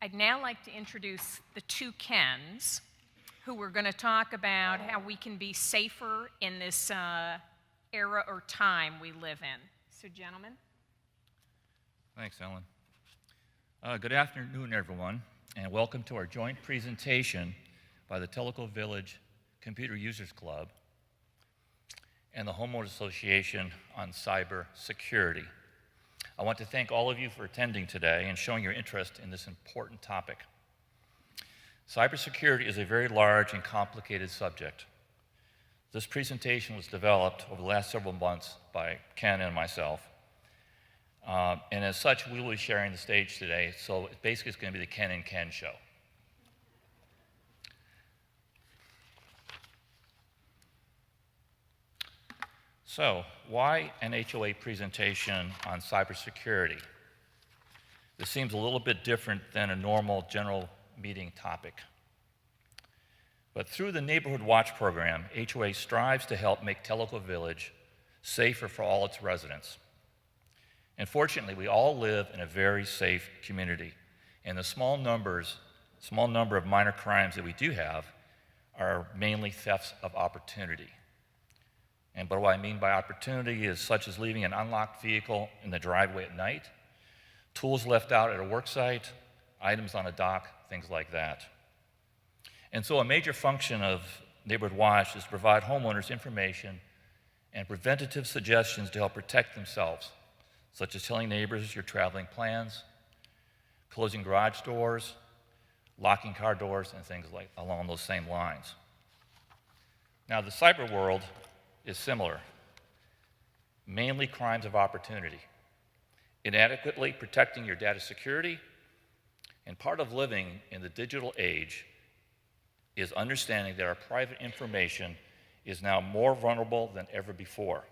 I'd now like to introduce the two Kens, who are going to talk about how we can be safer in this era or time we live in. So, gentlemen. Thanks, Ellen. Good afternoon, everyone, and welcome to our joint presentation by the Tellico Village Computer Users Club and the Homeowners Association on cybersecurity. I want to thank all of you for attending today and showing your interest in this important topic. Cybersecurity is a very large and complicated subject. This presentation was developed over the last several months by Ken and myself. And as such, we will be sharing the stage today, so basically it's going to be the Ken and Ken show. So, why an HOA presentation on cybersecurity? This seems a little bit different than a normal general meeting topic. But through the Neighborhood Watch program, HOA strives to help make Tellico Village safer for all its residents. And fortunately, we all live in a very safe community. And the small number of minor crimes that we do have are mainly thefts of opportunity. And what I mean by opportunity is such as leaving an unlocked vehicle in the driveway at night, tools left out at a work site, items on a dock, things like that. And so a major function of Neighborhood Watch is to provide homeowners information and preventative suggestions to help protect themselves, such as telling neighbors your traveling plans, closing garage doors, locking car doors, and things like along those same lines. Now, the cyber world is similar, mainly crimes of opportunity, inadequately protecting your data security, and part of living in the digital age is understanding that our private information is now more vulnerable than ever before.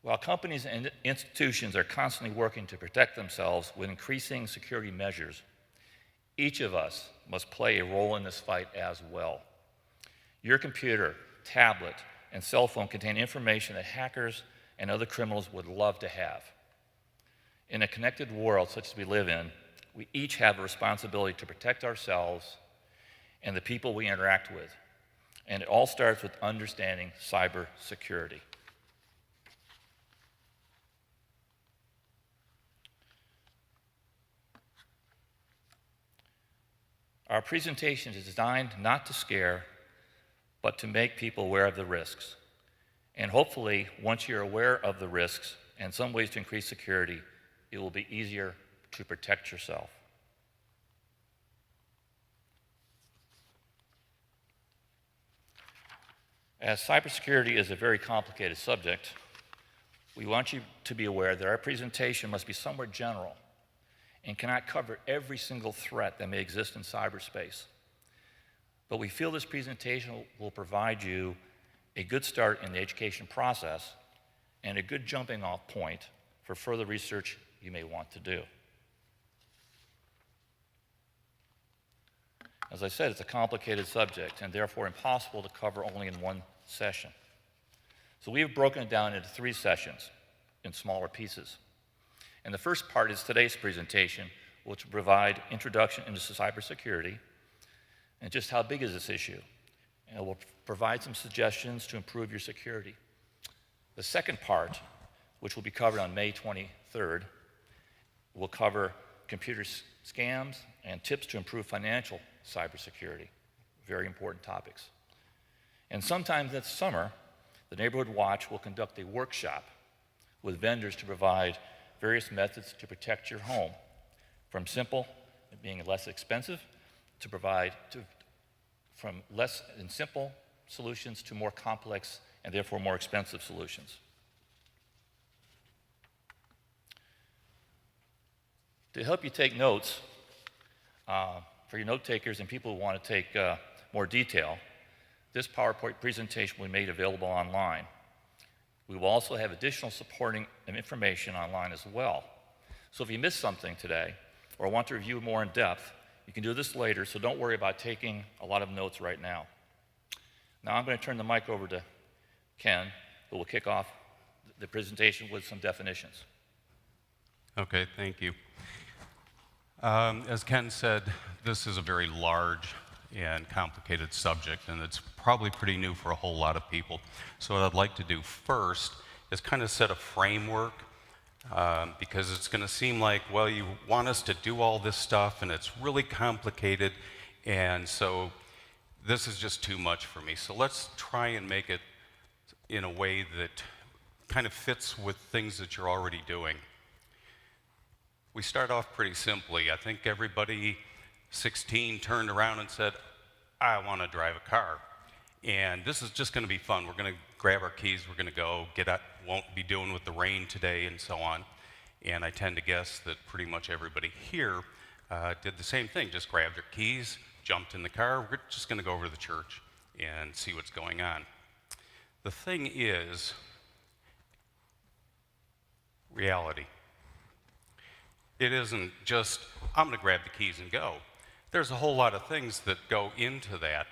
While companies and institutions are constantly working to protect themselves with increasing security measures, each of us must play a role in this fight as well. Your computer, tablet, and cell phone contain information that hackers and other criminals would love to have. In a connected world such as we live in, we each have a responsibility to protect ourselves and the people we interact with. And it all starts with understanding cybersecurity. Our presentation is designed not to scare, but to make people aware of the risks. And hopefully, once you're aware of the risks and some ways to increase security, it will be easier to protect yourself. As cybersecurity is a very complicated subject, we want you to be aware that our presentation must be somewhat general and cannot cover every single threat that may exist in cyberspace. But we feel this presentation will provide you a good start in the education process and a good jumping off point for further research you may want to do. As I said, it's a complicated subject and therefore impossible to cover only in one session. So we have broken it down into 3 sessions in smaller pieces. And the first part is today's presentation, which will provide introduction into cybersecurity and just how big is this issue. And it will provide some suggestions to improve your security. The second part, which will be covered on May 23rd, will cover computer scams and tips to improve financial cybersecurity, very important topics. And sometime this summer, the Neighborhood Watch will conduct a workshop with vendors to provide various methods to protect your home, from simple, being less expensive, from less and simple solutions to more complex and therefore more expensive solutions. To help you take notes, for your note takers and people who want to take more detail, this PowerPoint presentation will be made available online. We will also have additional supporting information online as well. So if you missed something today or want to review more in depth, you can do this later, so don't worry about taking a lot of notes right now. Now I'm going to turn the mic over to Ken, who will kick off the presentation with some definitions. Okay, thank you. As Ken said, this is a very large and complicated subject, and it's probably pretty new for a whole lot of people. So what I'd like to do first is kind of set a framework, because it's going to seem like, well, you want us to do all this stuff, and it's really complicated, and so this is just too much for me. So let's try and make it in a way that kind of fits with things that you're already doing. We start off pretty simply. I think everybody 16 turned around and said, I want to drive a car. And this is just going to be fun. We're going to grab our keys, we're going to go, get out, won't be doing with the rain today, and so on. And I tend to guess that pretty much everybody here did the same thing, just grabbed their keys, jumped in the car, we're just going to go over to the church and see what's going on. The thing is, reality. It isn't just, I'm going to grab the keys and go. There's a whole lot of things that go into that.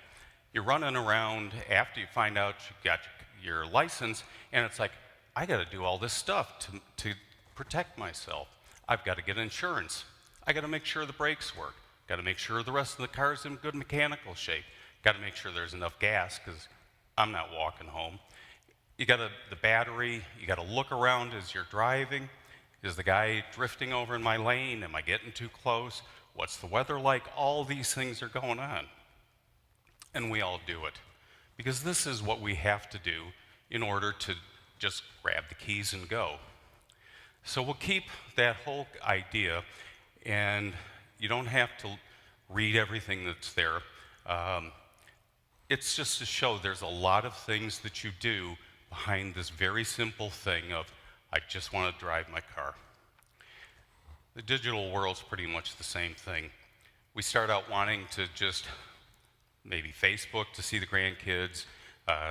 You're running around after you find out you've got your license, and it's like, I got to do all this stuff to protect myself. I've got to get insurance. I got to make sure the brakes work. Got to make sure the rest of the car's in good mechanical shape. Got to make sure there's enough gas, because I'm not walking home. You got the battery. You got to look around as you're driving. Is the guy drifting over in my lane? Am I getting too close? What's the weather like? All these things are going on. And we all do it. Because this is what we have to do in order to just grab the keys and go. So we'll keep that whole idea, and you don't have to read everything that's there. It's just to show there's a lot of things that you do behind this very simple thing of, I just want to drive my car. The digital world's pretty much the same thing. We start out wanting to just maybe Facebook to see the grandkids,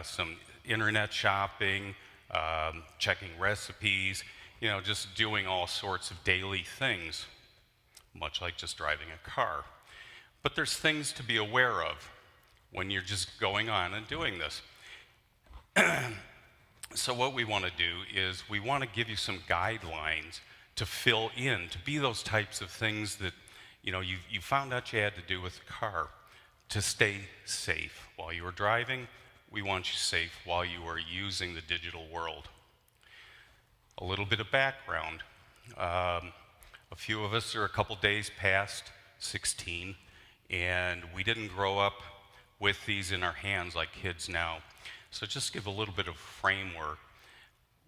some internet shopping, checking recipes, just doing all sorts of daily things, much like just driving a car. But there's things to be aware of when you're just going on and doing this. So what we want to do is we want to give you some guidelines to fill in, to be those types of things that you found out you had to do with the car to stay safe while you were driving. We want you safe while you are using the digital world. A little bit of background. A few of us are a couple days past 16, and we didn't grow up with these in our hands like kids now. So just give a little bit of framework.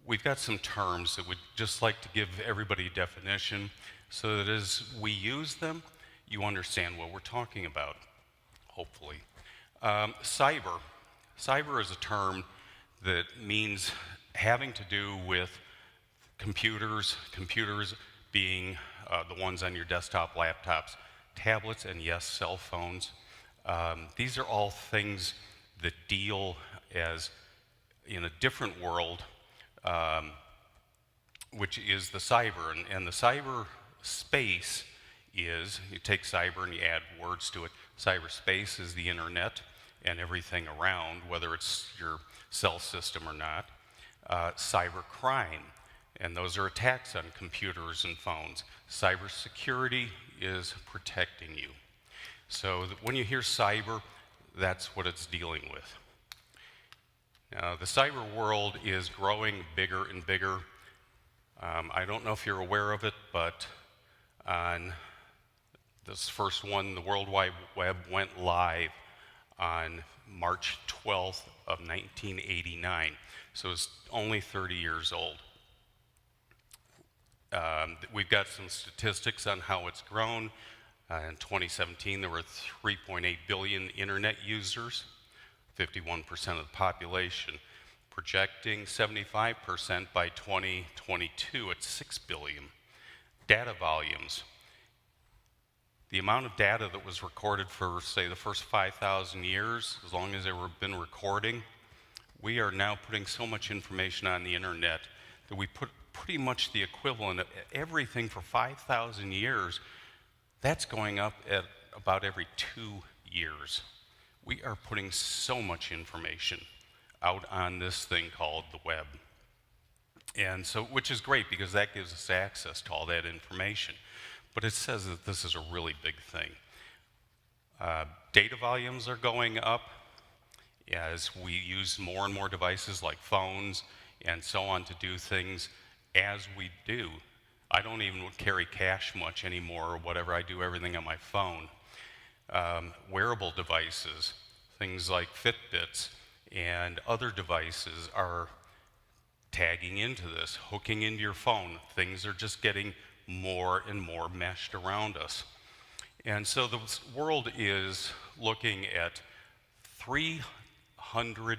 We've got some terms that we'd just like to give everybody a definition so that as we use them, you understand what we're talking about, hopefully. Cyber. Cyber is a term that means having to do with computers being the ones on your desktop, laptops, tablets, and yes, cell phones. These are all things that deal as in a different world, which is the cyber. And the cyber space is, you take cyber and you add words to it. Cyberspace is the internet and everything around, whether it's your cell system or not. Cyber crime, and those are attacks on computers and phones. CyberSecurity is protecting you. So when you hear cyber, that's what it's dealing with. Now, the cyber world is growing bigger and bigger. I don't know if you're aware of it, but on this first one, the World Wide Web went live on March 12th of 1989. So it's only 30 years old. We've got some statistics on how it's grown. In 2017, there were 3.8 billion internet users, 51% of the population, projecting 75% by 2022 at 6 billion. Data volumes. The amount of data that was recorded for, say, the first 5,000 years, as long as they were been recording, we are now putting so much information on the internet that we put pretty much the equivalent of everything for 5,000 years. That's going up at about every 2 years. We are putting so much information out on this thing called the web. And so, which is great because that gives us access to all that information. But it says that this is a really big thing. Data volumes are going up as we use more and more devices like phones and so on to do things as we do. I don't even carry cash much anymore or whatever. I do everything on my phone. Wearable devices, things like Fitbits and other devices are tagging into this, hooking into your phone. Things are just getting more and more meshed around us. And so the world is looking at 300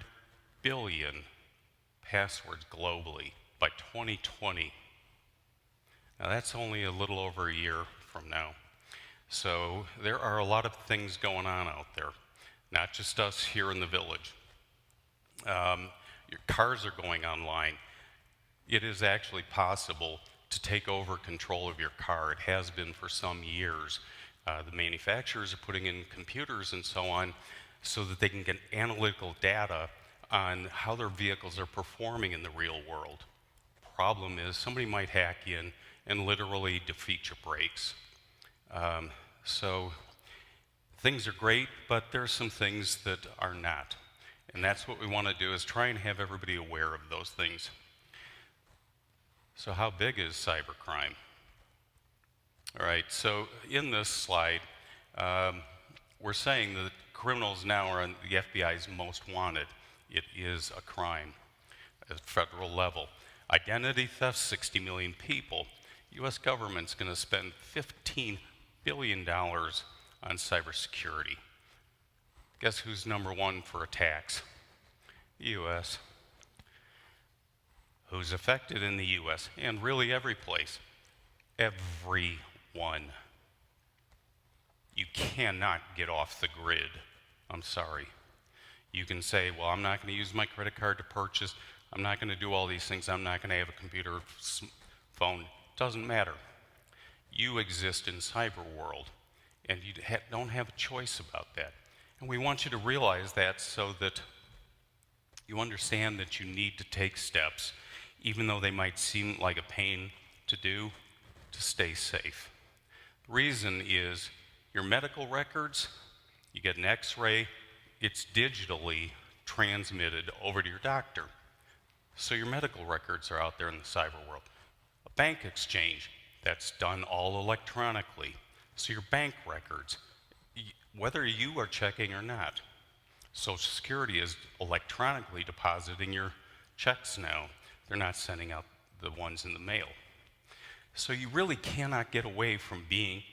billion passwords globally by 2020. Now that's only a little over a year from now. So there are a lot of things going on out there, not just us here in the village. Your cars are going online. It is actually possible to take over control of your car. It has been for some years. The manufacturers are putting in computers and so on so that they can get analytical data on how their vehicles are performing in the real world. Problem is, somebody might hack in and literally defeat your brakes. So things are great, but there's some things that are not. And that's what we want to do, is try and have everybody aware of those things. So how big is cybercrime? All right, so in this slide, we're saying that criminals now are on the FBI's most wanted. It is a crime at the federal level. Identity theft, 60 million people. US government's going to spend $15 billion on cybersecurity. Guess who's number one for attacks? The US. Who's affected in the US, and really every place? Everyone. You cannot get off the grid. I'm sorry. You can say, well, I'm not going to use my credit card to purchase. I'm not going to do all these things. I'm not going to have a computer, phone. Doesn't matter. You exist in cyber world, and you don't have a choice about that. And we want you to realize that so that you understand that you need to take steps, even though they might seem like a pain to do, to stay safe. The reason is your medical records, you get an x-ray, it's digitally transmitted over to your doctor. So your medical records are out there in the cyber world. A bank exchange, that's done all electronically. So your bank records, whether you are checking or not. Social Security is electronically depositing your checks now. They're not sending out the ones in the mail. So you really cannot get away from being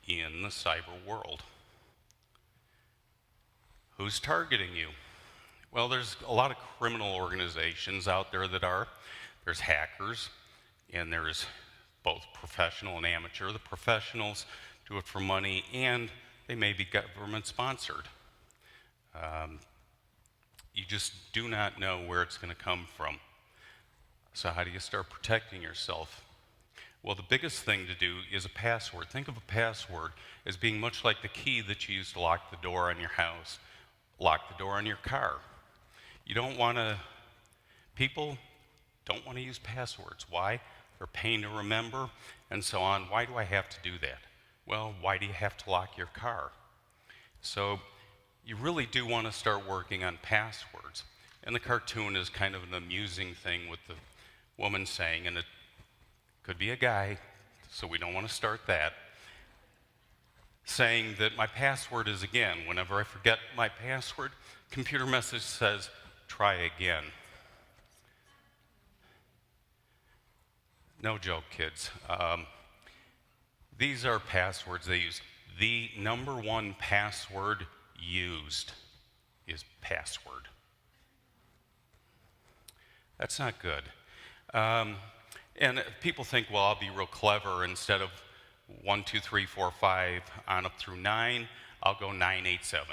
in the cyber world. Who's targeting you? Well, there's a lot of criminal organizations out there that are. There's hackers, and there's both professional and amateur. The professionals do it for money, and they may be government sponsored. You just do not know where it's going to come from. So how do you start protecting yourself? Well, the biggest thing to do is a password. Think of a password as being much like the key that you use to lock the door on your house, lock the door on your car. You don't want to, people don't want to use passwords. Why? They're a pain to remember and so on. Why do I have to do that? Well, why do you have to lock your car? So you really do want to start working on passwords. And the cartoon is kind of an amusing thing with the woman saying, and it could be a guy, so we don't want to start that, saying that my password is again. Whenever I forget my password, computer message says, try again. No joke, kids. These are passwords they use. The number one password used is password. That's not good. And people think, well, I'll be real clever. Instead of 1, 2, 3, 4, 5, on up through 9, I'll go 9, 8, 7.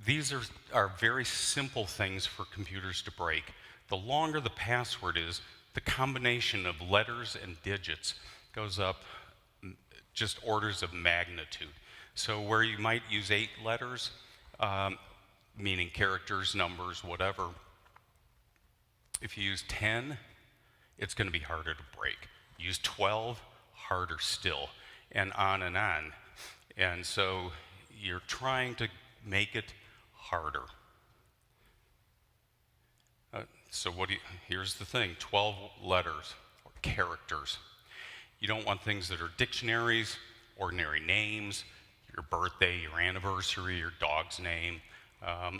These are very simple things for computers to break. The longer the password is, the combination of letters and digits goes up just orders of magnitude. So where you might use 8 letters, meaning characters, numbers, whatever, If you use 10, it's going to be harder to break. Use 12, harder still, and on and on. And so you're trying to make it harder. Here's the thing, 12 letters or characters. You don't want things that are dictionaries, ordinary names, your birthday, your anniversary, your dog's name,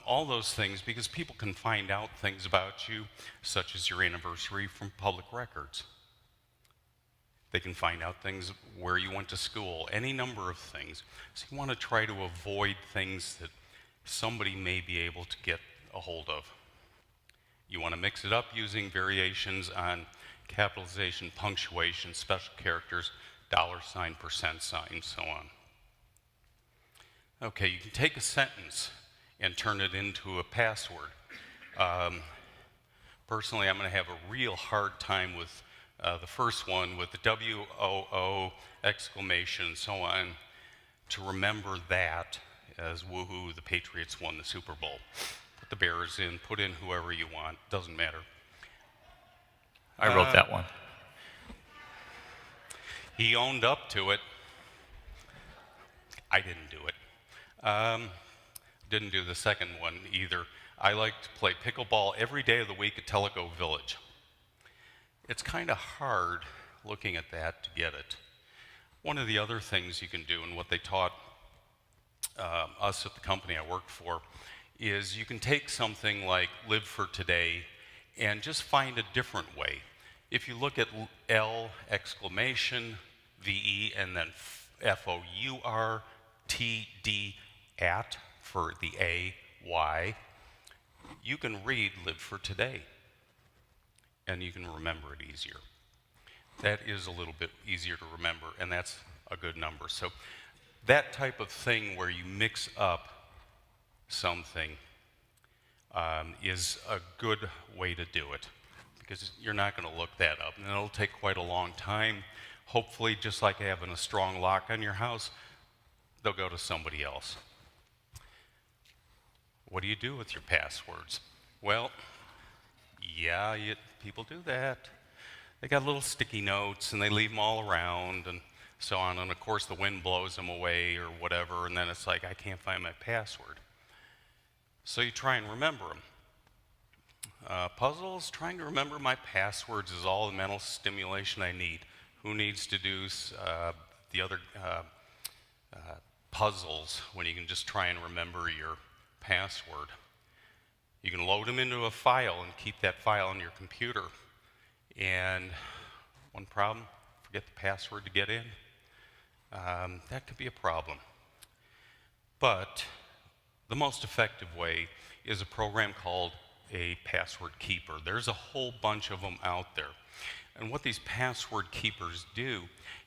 all those things, because people can find out things about you, such as your anniversary, from public records. They can find out things where you went to school, any number of things. So you want to try to avoid things that somebody may be able to get a hold of. You want to mix it up using variations on capitalization, punctuation, special characters, $sign, %sign, so on. Okay, you can take a sentence and turn it into a password. Personally, I'm going to have a real hard time with the first one, with the WOO, exclamation, and so on, to remember that as woohoo, the Patriots won the Super Bowl. Put the Bears in, put in whoever you want, doesn't matter. I wrote that one. He owned up to it. I didn't do it. Didn't do the second one either. I like to play pickleball every day of the week at Tellico Village. It's kind of hard looking at that to get it. One of the other things you can do, and what they taught us at the company I worked for, is you can take something like live for today and just find a different way. If you look at L, exclamation, VE, and then FOUR, TD, at, for the A, Y, you can read live for today, and you can remember it easier. That is a little bit easier to remember, and that's a good number. So that type of thing where you mix up something is a good way to do it, because you're not going to look that up, and it'll take quite a long time. Hopefully, just like having a strong lock on your house, they'll go to somebody else. What do you do with your passwords? Well, yeah, people do that. They got little sticky notes, and they leave them all around, and so on, and of course the wind blows them away or whatever, and then it's like, I can't find my password. So you try and remember them. Puzzles, trying to remember my passwords is all the mental stimulation I need. Who needs to do the other puzzles when you can just try and remember your password? You can load them into a file and keep that file on your computer. And one problem, forget the password to get in. That could be a problem. But the most effective way is a program called a password keeper. There's a whole bunch of them out there. And what these password keepers do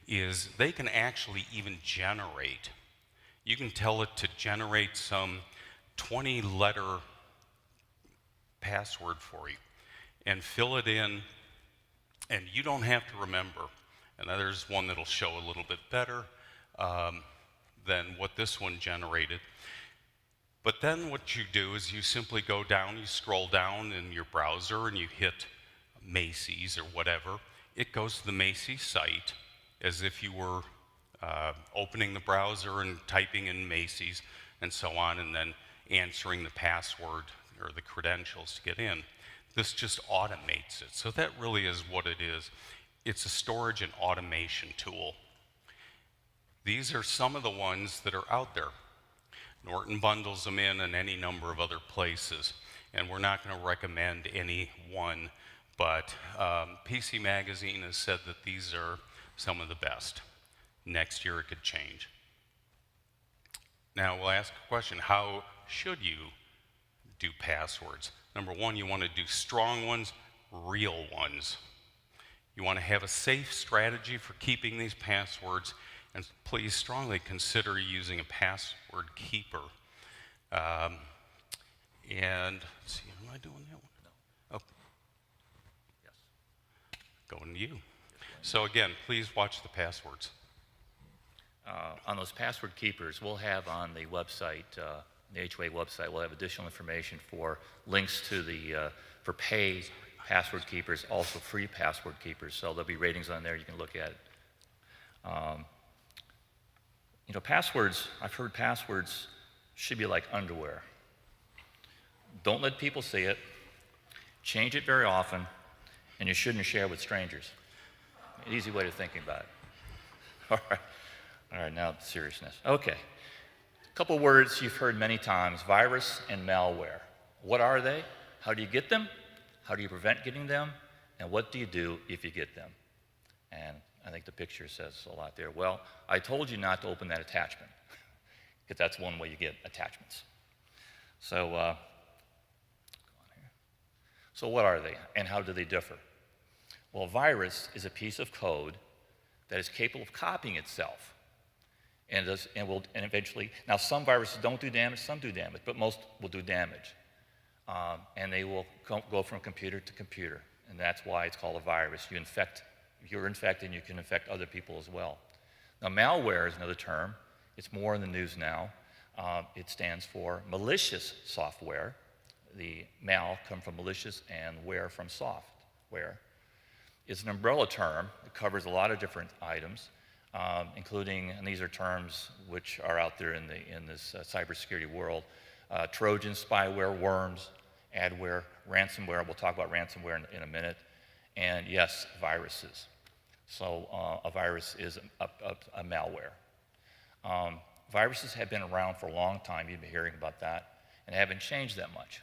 is they can actually even generate. You can tell it to generate some 20-letter password for you and fill it in, and you don't have to remember. And there's one that'll show a little bit better than what this one generated. But then what you do is you simply go down, you scroll down in your browser, and you hit Macy's or whatever. It goes to the Macy's site as if you were opening the browser and typing in Macy's and so on, and then answering the password or the credentials to get in. This just automates it. So that really is what it is. It's a storage and automation tool. These are some of the ones that are out there. Norton bundles them in and any number of other places. And we're not going to recommend any one, but PC Magazine has said that these are some of the best. Next year it could change. Now we'll ask a question, how should you do passwords? Number one, you want to do strong ones, real ones. You want to have a safe strategy for keeping these passwords, and please strongly consider using a password keeper. And let's see, am I doing that one? No. Oh. Yes. Going to you. So again, please watch the passwords. On those password keepers, we'll have on the website, the HOA website, we'll have additional information for links to the, for pay password keepers, also free password keepers. So there'll be ratings on there. You can look at it. You know, passwords, I've heard passwords should be like underwear. Don't let people see it. Change it very often, and you shouldn't share with strangers. An easy way of thinking about it. All right, now seriousness. Okay, a couple words you've heard many times, virus and malware. What are they? How do you get them? How do you prevent getting them? And what do you do if you get them? And I think the picture says a lot there. Well, I told you not to open that attachment, because that's one way you get attachments. So, so what are they, and how do they differ? Well, a virus is a piece of code that is capable of copying itself, and eventually. Now, some viruses don't do damage, some do damage, but most will do damage, and they will go from computer to computer, and that's why it's called a virus. You're infected, and you can infect other people as well. Now, malware is another term. It's more in the news now. It stands for malicious software. The mal come from malicious and ware from software. It's an umbrella term. It covers a lot of different items, including, and these are terms which are out there in this cybersecurity world, Trojan, spyware, worms, adware, ransomware. We'll talk about ransomware in a minute. And yes, viruses. So a virus is a malware. Viruses have been around for a long time. You've been hearing about that, and haven't changed that much.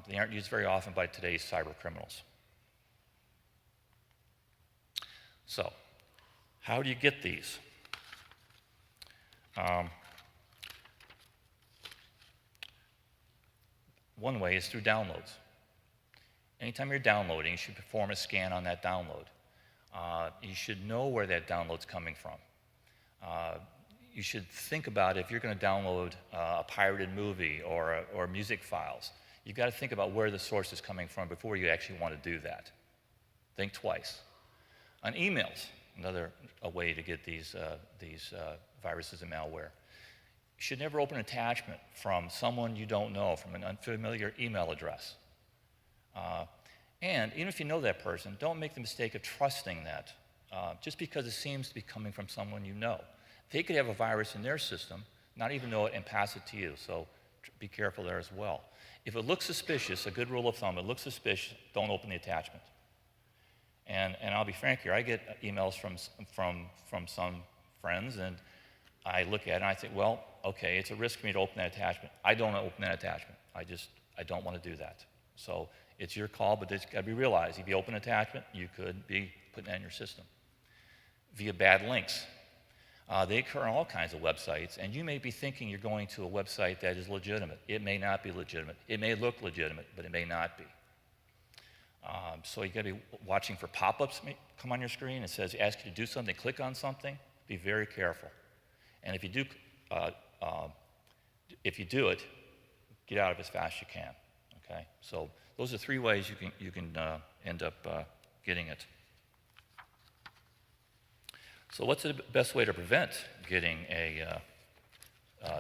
They aren't used very often by today's cyber criminals. So, how do you get these? One way is through downloads. Anytime you're downloading, you should perform a scan on that download. You should know where that download's coming from. You should think about if you're going to download a pirated movie or music files. You've got to think about where the source is coming from before you actually want to do that. Think twice. On emails, another way to get these viruses and malware. You should never open an attachment from someone you don't know, from an unfamiliar email address. And even if you know that person, don't make the mistake of trusting that just because it seems to be coming from someone you know. They could have a virus in their system, not even know it, and pass it to you. So be careful there as well. If it looks suspicious, a good rule of thumb, it looks suspicious, don't open the attachment. And I'll be frank here, I get emails from some friends, and I look at it and I think, well, okay, it's a risk for me to open that attachment. I don't open that attachment. I don't want to do that. So it's your call, but it's got to be realized. If you open an attachment, you could be putting that in your system. Via bad links. They occur on all kinds of websites, and you may be thinking you're going to a website that is legitimate. It may not be legitimate. It may look legitimate, but it may not be. So you've got to be watching for pop-ups come on your screen. It says, ask you to do something, click on something. Be very careful. And if you do it, get out of it as fast as you can. Okay? So those are 3 ways you can end up getting it. So what's the best way to prevent getting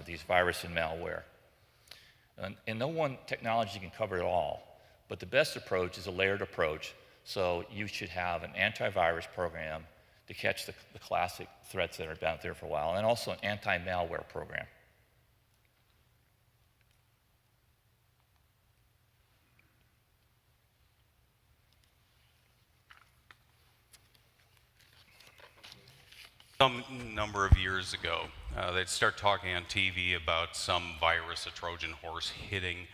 these virus and malware? And no one technology can cover it all, but the best approach is a layered approach. So you should have an antivirus program to catch the classic threats that have been out there for a while, and also an anti-malware program. Some number of years ago, they'd start talking on TV about some virus, a Trojan horse, hitting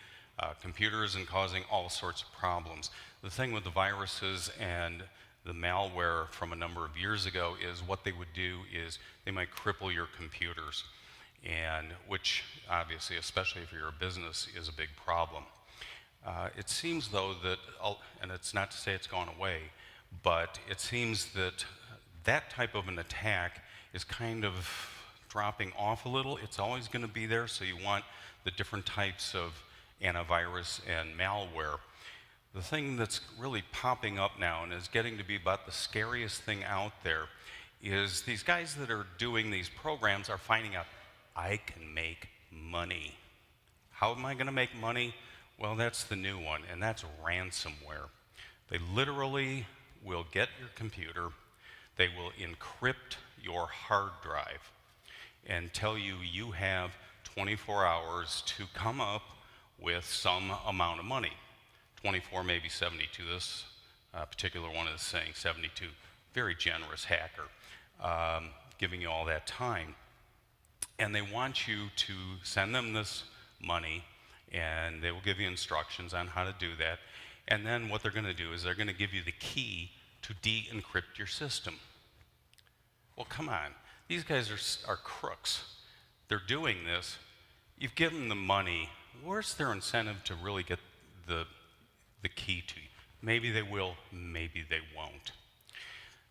computers and causing all sorts of problems. The thing with the viruses and the malware from a number of years ago is what they would do is they might cripple your computers, and which obviously, especially if you're a business, is a big problem. It seems though that, and it's not to say it's gone away, but it seems that that type of an attack is kind of dropping off a little. It's always going to be there, so you want the different types of antivirus and malware. The thing that's really popping up now and is getting to be about the scariest thing out there is these guys that are doing these programs are finding out, I can make money. How am I going to make money? Well, that's the new one, and that's ransomware. They literally will get your computer, they will encrypt your hard drive and tell you you have 24 hours to come up with some amount of money. 24, maybe 72. This particular one is saying 72. Very generous hacker, giving you all that time. And they want you to send them this money, and they will give you instructions on how to do that. And then what they're going to do is they're going to give you the key to de-encrypt your system. Well, come on. These guys are crooks. They're doing this. You've given them money. Where's their incentive to really get the key to you? Maybe they will, maybe they won't.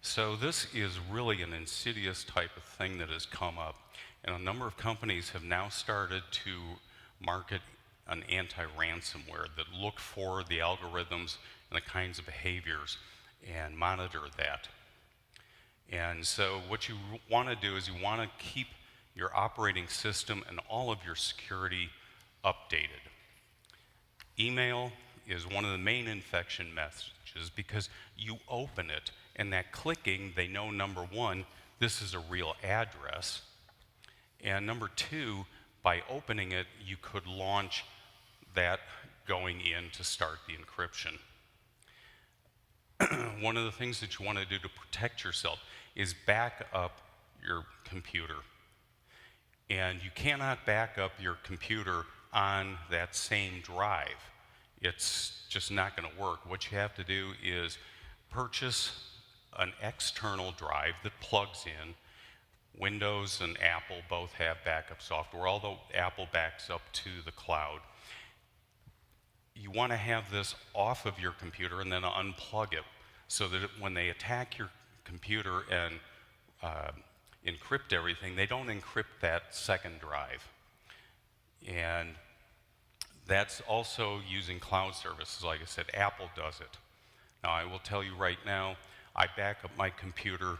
So this is really an insidious type of thing that has come up. And a number of companies have now started to market an anti-ransomware that look for the algorithms and the kinds of behaviors and monitor that. And so what you want to do is you want to keep your operating system and all of your security updated. Email is one of the main infection messages because you open it, and that clicking, they know, number one, this is a real address, and number two, by opening it, you could launch that going in to start the encryption. One of the things that you want to do to protect yourself is back up your computer. And you cannot back up your computer on that same drive. It's just not going to work. What you have to do is purchase an external drive that plugs in. Windows and Apple both have backup software, although Apple backs up to the cloud. You want to have this off of your computer and then unplug it so that when they attack your computer and encrypt everything, they don't encrypt that second drive. And that's also using cloud services. Like I said, Apple does it. Now, I will tell you right now, I back up my computer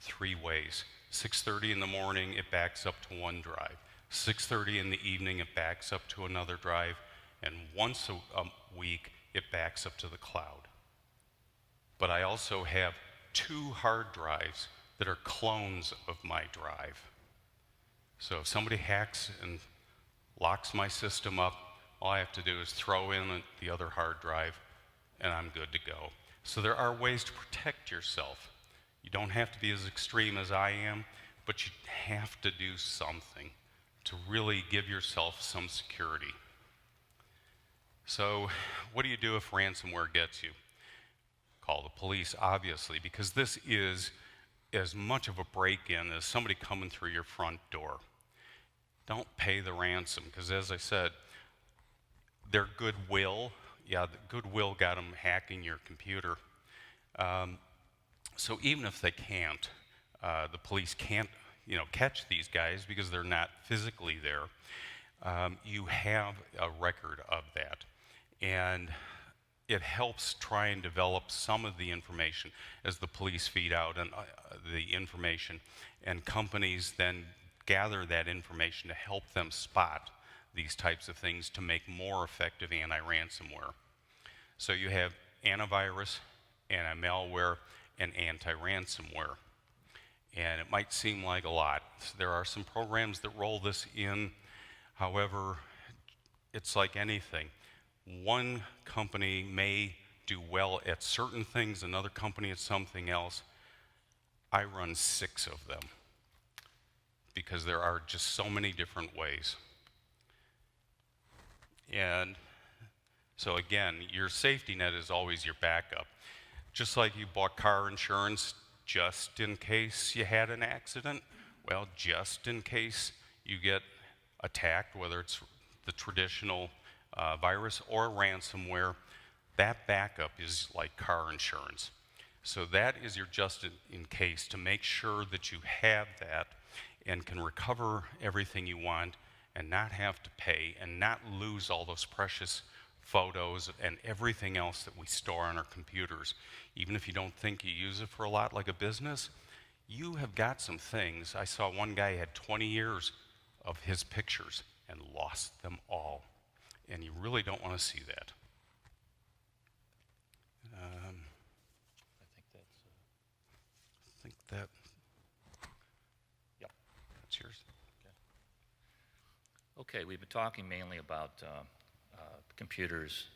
3 ways. 6:30 in the morning, it backs up to one drive. 6:30 in the evening, it backs up to another drive. And once a week, it backs up to the cloud. But I also have 2 hard drives that are clones of my drive. So if somebody hacks and locks my system up, all I have to do is throw in the other hard drive, and I'm good to go. So there are ways to protect yourself. You don't have to be as extreme as I am, but you have to do something to really give yourself some security. So what do you do if ransomware gets you? Call the police, obviously, because this is as much of a break-in as somebody coming through your front door. Don't pay the ransom, because as I said, their goodwill, the goodwill got them hacking your computer. So even if they can't, the police can't, catch these guys because they're not physically there, you have a record of that. And it helps try and develop some of the information as the police feed out and the information, and companies then gather that information to help them spot these types of things to make more effective anti-ransomware. So you have antivirus, anti-malware, and anti-ransomware. And it might seem like a lot. There are some programs that roll this in. However, it's like anything. One company may do well at certain things, another company at something else. I run 6 of them because there are just so many different ways. And so again, your safety net is always your backup. Just like you bought car insurance just in case you had an accident, well, just in case you get attacked, whether it's the traditional virus or ransomware, that backup is like car insurance. So that is your just in case, to make sure that you have that and can recover everything you want and not have to pay and not lose all those precious photos and everything else that we store on our computers. Even if you don't think you use it for a lot like a business, you have got some things. I saw one guy had 20 years of his pictures and lost them all. And you really don't want to see that. think that, Yep. that's yours. Okay, we've been talking mainly about computers,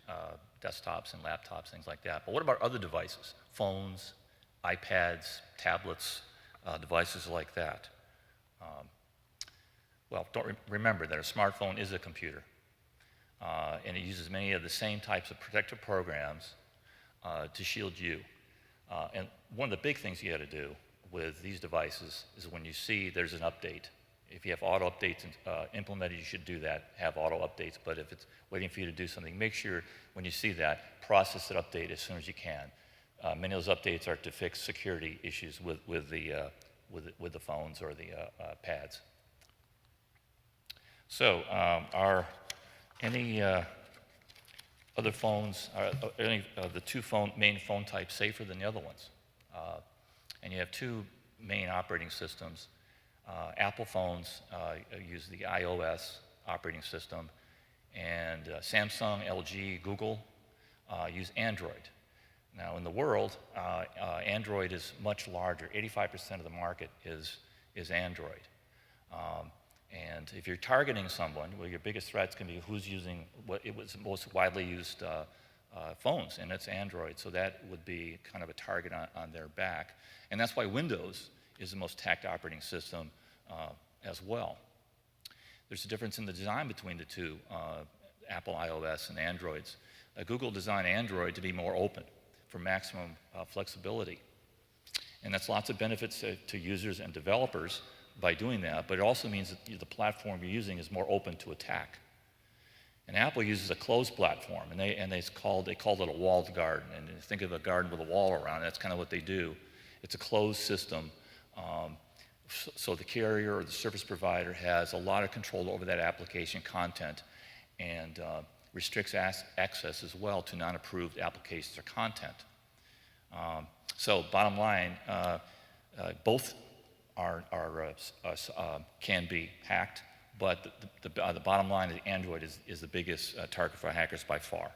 desktops and laptops, things like that. But what about other devices? Phones, iPads, tablets, devices like that. Well, remember that a smartphone is a computer, and it uses many of the same types of protective programs to shield you. And one of the big things you got to do with these devices is when you see there's an update. If you have auto updates implemented, you should do that, have auto updates. But if it's waiting for you to do something, make sure when you see that, process that update as soon as you can. Many of those updates are to fix security issues with the phones or the pads. So, are any other phones, any of the two main phone types safer than the other ones? And you have two main operating systems. Apple phones use the iOS operating system, and Samsung, LG, Google use Android. Now, in the world, Android is much larger. 85% of the market is Android. And if you're targeting someone, well, your biggest threats can be who's using what it was most widely used phones, and it's Android. So that would be kind of a target on their back. And that's why Windows is the most attacked operating system as well. There's a difference in the design between the two, Apple iOS and Androids. Google designed Android to be more open for maximum flexibility. And that's lots of benefits to users and developers by doing that, but it also means that the platform you're using is more open to attack. And Apple uses a closed platform, and they called it a walled garden. And think of a garden with a wall around it. That's kind of what they do. It's a closed system, so the carrier or the service provider has a lot of control over that application content and restricts access as well to non-approved applications or content. So bottom line, both can be hacked, but the bottom line is Android is the biggest target for hackers by far.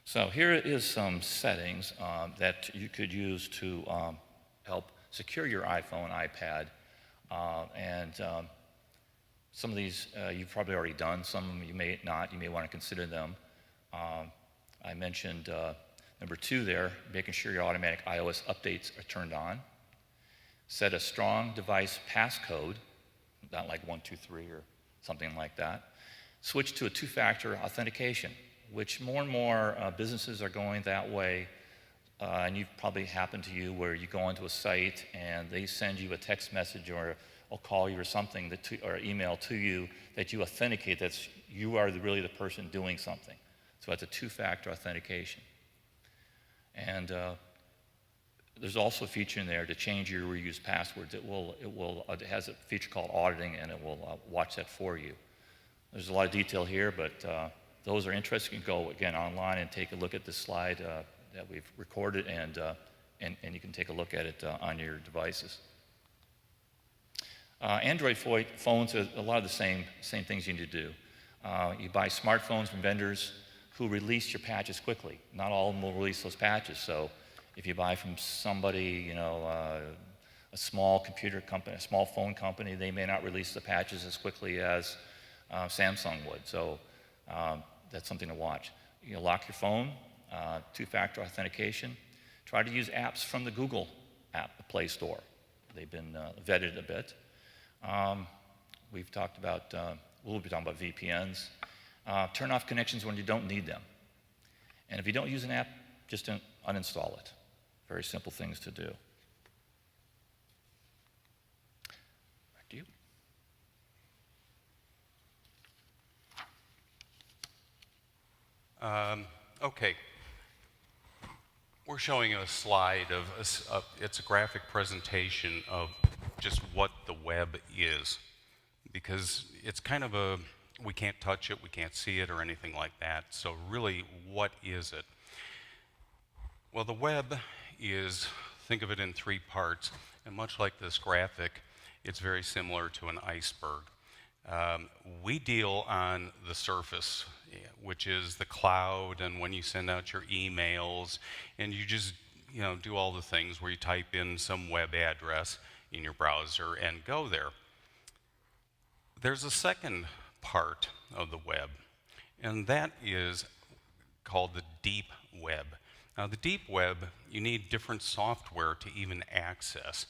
So here is some settings that you could use to help secure your iPhone, iPad, and some of these you've probably already done. Some you may not. You may want to consider them. I mentioned number 2 there, making sure your automatic iOS updates are turned on. Set a strong device passcode, not like 123 or something like that. Switch to a 2-factor authentication, which more and more businesses are going that way. And you've probably happened to you where you go onto a site and they send you a text message or a call you or something or email to you that you authenticate that you are really the person doing something. So that's a 2-factor authentication. And there's also a feature in there to change your reused passwords. It has a feature called auditing, and it will watch that for you. There's a lot of detail here, but those are interesting. You can go again online and take a look at this slide that we've recorded, and you can take a look at it on your devices. Android phones are a lot of the same things you need to do. You buy smartphones from vendors who release your patches quickly. Not all of them will release those patches. So if you buy from somebody, a small computer company, a small phone company, they may not release the patches as quickly as Samsung would. So that's something to watch. You lock your phone, 2-factor authentication. Try to use apps from the Google app Play Store. They've been vetted a bit. We've talked about, we'll be talking about VPNs. Turn off connections when you don't need them. And if you don't use an app, just uninstall it. Very simple things to do. Back to you. Okay. We're showing a slide of, it's a graphic presentation of just what the web is. Because it's kind of we can't touch it, we can't see it or anything like that. So really, what is it? Well, the web is, think of it in 3 parts, and much like this graphic, it's very similar to an iceberg. We deal on the surface, which is the cloud, and when you send out your emails, and you just do all the things where you type in some web address in your browser and go there. There's a second part of the web, and that is called the deep web. Now, the deep web, you need different software to even access,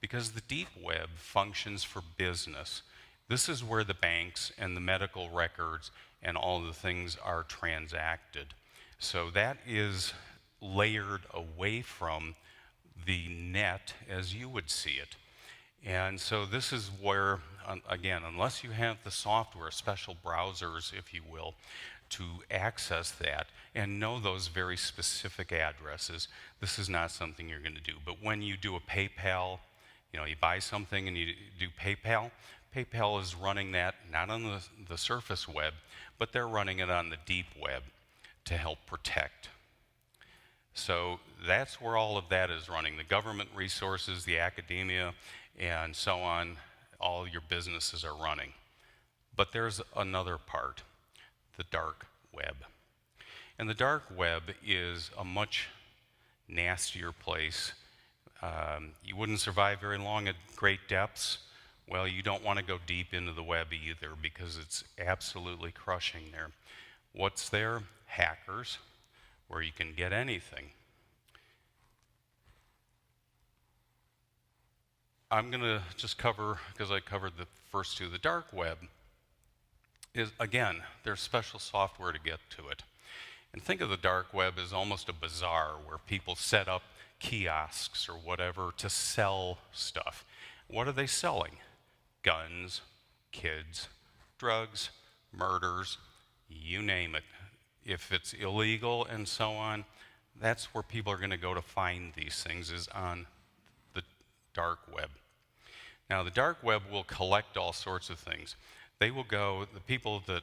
because the deep web functions for business. This is where the banks and the medical records and all the things are transacted. So that is layered away from the net as you would see it. And so this is where, again, unless you have the software, special browsers, if you will, to access that and know those very specific addresses, this is not something you're going to do. But when you do a PayPal, you buy something and you do PayPal, PayPal is running that not on the surface web, but they're running it on the deep web to help protect. So that's where all of that is running. The government resources, the academia, and so on, all your businesses are running. But there's another part, the dark web. And the dark web is a much nastier place. You wouldn't survive very long at great depths. Well, you don't want to go deep into the web either, because it's absolutely crushing there. What's there? Hackers, where you can get anything. I'm going to just cover, because I covered the first two, the dark web is, again, there's special software to get to it. And think of the dark web as almost a bazaar where people set up kiosks or whatever to sell stuff. What are they selling? Guns, kids, drugs, murders, you name it. If it's illegal and so on, that's where people are going to go to find these things, is on the dark web. Now, the dark web will collect all sorts of things. They will go, the people that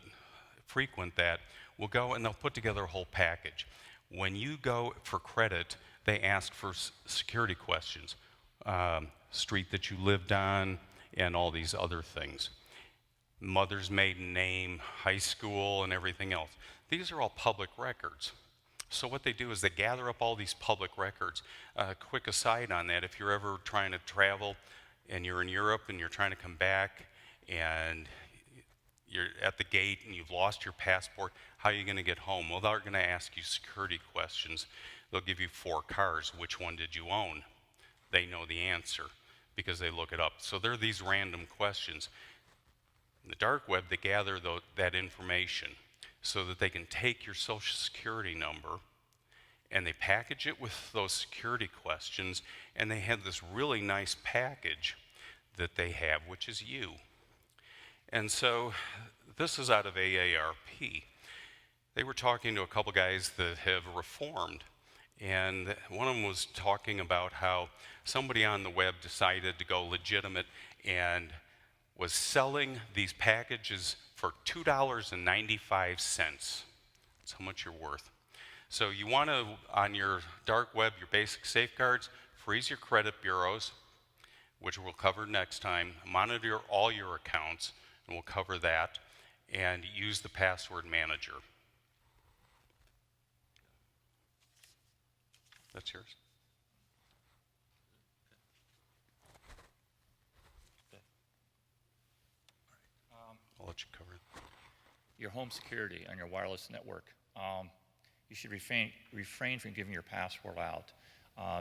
frequent that will go and they'll put together a whole package. When you go for credit, they ask for security questions, street that you lived on, and all these other things. Mother's maiden name, high school, and everything else. These are all public records. So what they do is they gather up all these public records. Quick aside on that, if you're ever trying to travel and you're in Europe and you're trying to come back and you're at the gate and you've lost your passport, how are you going to get home? Well, they're going to ask you security questions. They'll give you 4 cars. Which one did you own? They know the answer because they look it up. So there are these random questions. In the dark web, they gather that information so that they can take your social security number and they package it with those security questions, and they have this really nice package that they have, which is you. And so this is out of AARP. They were talking to a couple guys that have reformed, and one of them was talking about how somebody on the web decided to go legitimate and was selling these packages for $2.95. That's how much you're worth. So you want to, on your dark web, your basic safeguards, freeze your credit bureaus, which we'll cover next time, monitor all your accounts, and we'll cover that, and use the password manager. That's yours. I'll let you cover it. Your home security on your wireless network. You should refrain from giving your password out.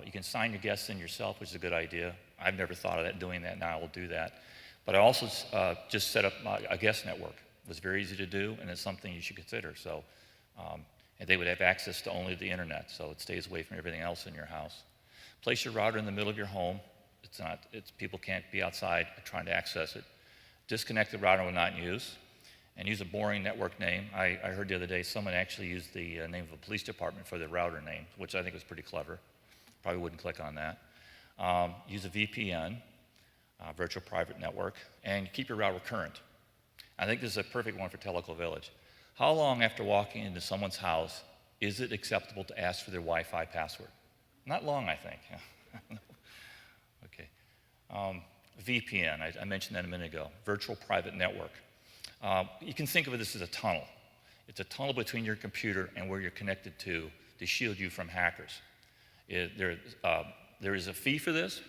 You can sign your guests in yourself, which is a good idea. I've never thought of doing that. Now I will do that. But I also just set up a guest network. It was very easy to do, and it's something you should consider. So, and they would have access to only the internet, so it stays away from everything else in your house. Place your router in the middle of your home. People can't be outside trying to access it. Disconnect the router when not in use, and use a boring network name. I heard the other day someone actually used the name of a police department for their router name, which I think was pretty clever. Probably wouldn't click on that. Use a VPN, virtual private network, and keep your router current. I think this is a perfect one for Tellico Village. How long after walking into someone's house is it acceptable to ask for their Wi-Fi password? Not long, I think. Okay. VPN, I mentioned that a minute ago. Virtual private network. You can think of this as a tunnel. It's a tunnel between your computer and where you're connected to shield you from hackers. There is a fee for this,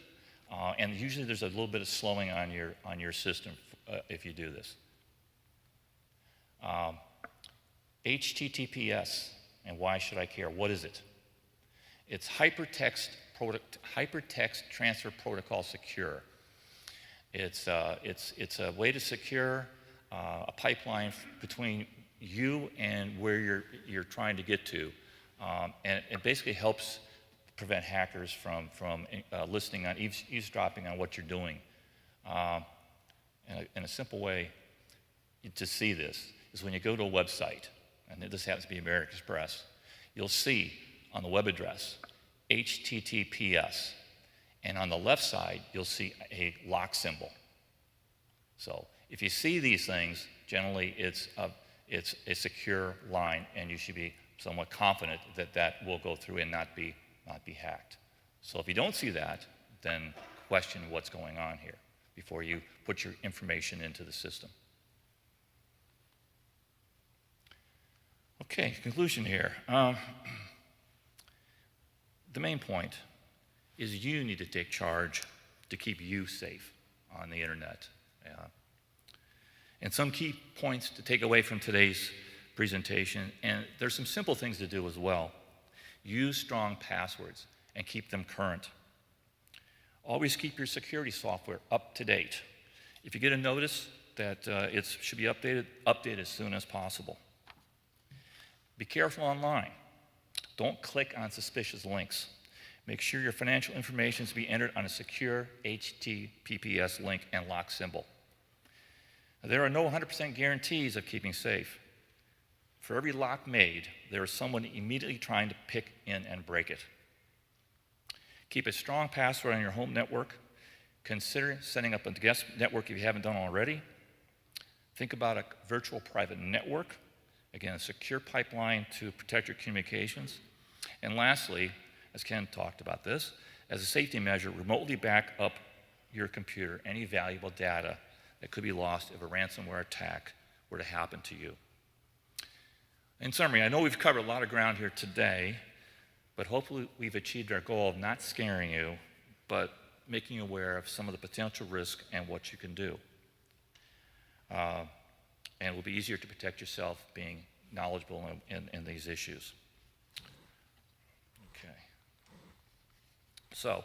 and usually there's a little bit of slowing on your system if you do this. HTTPS, and why should I care? What is it? It's Hypertext Transfer Protocol Secure. It's a way to secure a pipeline between you and where you're trying to get to, and it basically helps prevent hackers from listening on eavesdropping on what you're doing. In a simple way to see this is when you go to a website, and this happens to be American Express, you'll see on the web address HTTPS, and on the left side you'll see a lock symbol. So if you see these things, generally it's a secure line, and you should be somewhat confident that that will go through and not be hacked. So if you don't see that, then question what's going on here before you put your information into the system. Okay, conclusion here. The main point is you need to take charge to keep you safe on the internet. And some key points to take away from today's presentation, and there's some simple things to do as well. Use strong passwords and keep them current. Always keep your security software up to date. If you get a notice that it should be updated, update as soon as possible. Be careful online. Don't click on suspicious links. Make sure your financial information is to be entered on a secure HTTPS link and lock symbol. There are no 100% guarantees of keeping safe. For every lock made, there is someone immediately trying to pick in and break it. Keep a strong password on your home network. Consider setting up a guest network if you haven't done already. Think about a virtual private network. Again, a secure pipeline to protect your communications. And lastly, as Ken talked about this, as a safety measure, remotely back up your computer any valuable data that could be lost if a ransomware attack were to happen to you. In summary, I know we've covered a lot of ground here today, but hopefully we've achieved our goal of not scaring you, but making you aware of some of the potential risk and what you can do. And it will be easier to protect yourself being knowledgeable in these issues. Okay. So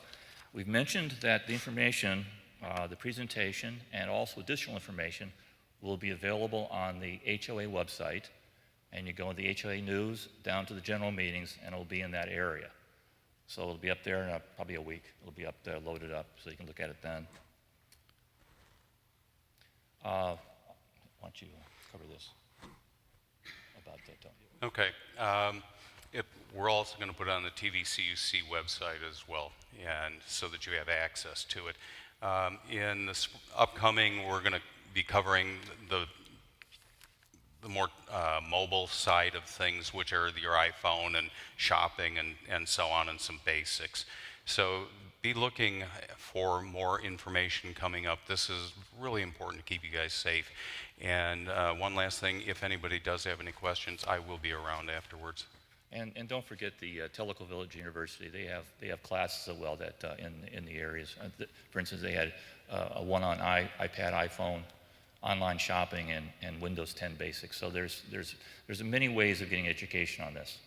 we've mentioned that the information, the presentation, and also additional information will be available on the HOA website. And you go in the HOA news down to the general meetings, and it'll be in that area. So it'll be up there in probably a week. It'll be up there, loaded up, so you can look at it then. Why don't you cover this about that, don't you? Okay. We're also going to put it on the TVCUC website as well, and so that you have access to it. In the upcoming, we're going to be covering the more mobile side of things, which are your iPhone and shopping and so on, and some basics. So be looking for more information coming up. This is really important to keep you guys safe. And one last thing, if anybody does have any questions, I will be around afterwards. And don't forget the Tellico Village University. They have classes as well that in the areas. For instance, they had one on iPad, iPhone, online shopping, and Windows 10 basics. So there's many ways of getting education on this.